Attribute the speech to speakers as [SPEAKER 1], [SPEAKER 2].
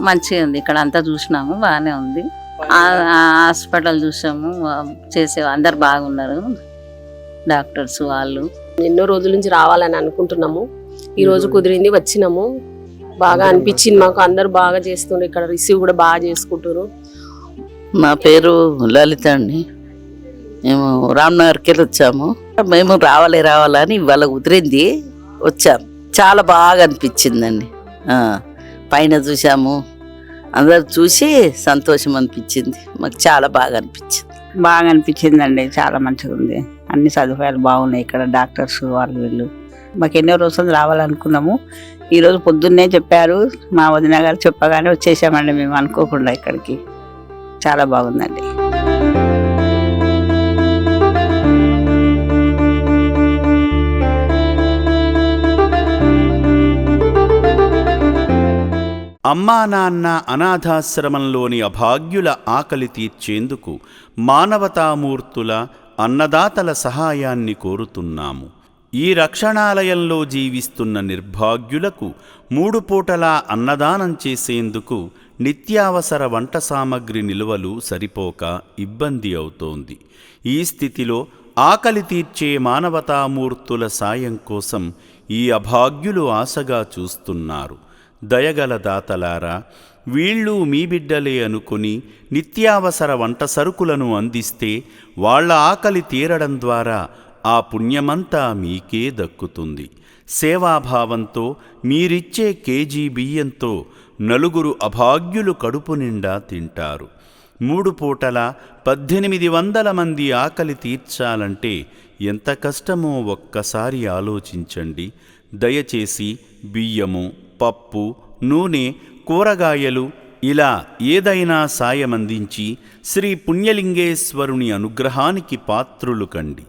[SPEAKER 1] మంచిగా ఉంది. ఇక్కడ అంతా చూసినాము, బాగానే ఉంది. హాస్పిటల్ చూసాము, అందరు బాగున్నారు, డాక్టర్స్ వాళ్ళు.
[SPEAKER 2] ఎన్నో రోజుల నుంచి రావాలని అనుకుంటున్నాము. ఈ రోజు కుదిరింది, వచ్చినాము. బాగా అనిపించింది మాకు. అందరు బాగా చేస్తుండ్రు, ఇక్కడ రిసీవ్ కూడా బాగా చేసుకుంటారు.
[SPEAKER 3] నా పేరు లలిత అండి. మేము రామ్నగర్కి వచ్చాము. మేము రావాలని ఇవాళ కుదిరింది, వచ్చాము. చాలా బాగా అనిపించిందండి. పైన చూసాము, అందరు చూసి సంతోషం అనిపించింది. మాకు చాలా బాగా
[SPEAKER 4] అనిపించిందండి. చాలా మంచిగా ఉంది, అన్ని సదుపాయాలు బాగున్నాయి ఇక్కడ. డాక్టర్స్ వాళ్ళు వీళ్ళు మాకు ఎన్నో రోజులు రావాలనుకున్నాము. ఈరోజు పొద్దున్నే చెప్పారు, మా వదిన గారు చెప్పగానే వచ్చేసామండి మేము అనుకోకుండా ఇక్కడికి. చాలా బాగుందండి.
[SPEAKER 5] అమ్మా నాన్న అనాథాశ్రమంలోని అభాగ్యుల ఆకలి తీర్చేందుకు మానవతామూర్తుల అన్నదాతల సహాయాన్ని కోరుతున్నాము. ఈ రక్షణాలయంలో జీవిస్తున్న నిర్భాగ్యులకు 3 పూటలా అన్నదానం చేసేందుకు నిత్యావసర వంట సామగ్రి నిల్వలు సరిపోక ఇబ్బంది అవుతోంది. ఈ స్థితిలో ఆకలి తీర్చే మానవతామూర్తుల సాయం కోసం ఈ అభాగ్యులు ఆశగా చూస్తున్నారు. దయగల దాతలారా, వీళ్ళు మీ బిడ్డలే అనుకుని నిత్యావసర వంట సరుకులను అందిస్తే వాళ్ల ఆకలి తీరడం ద్వారా ఆ పుణ్యమంతా మీకే దక్కుతుంది. సేవాభావంతో మీరిచ్చే కేజీ బియ్యంతో 4 అభాగ్యులు కడుపు నిండా తింటారు. 3 పూటల 1800 మంది ఆకలి తీర్చాలంటే ఎంత కష్టమో ఒక్కసారి ఆలోచించండి. దయచేసి బియ్యము, పప్పు, నూనె, కూరగాయలు ఇలా ఏదైనా సాయమందించి శ్రీ పుణ్యలింగేశ్వరుని అనుగ్రహానికి పాత్రులు కండి.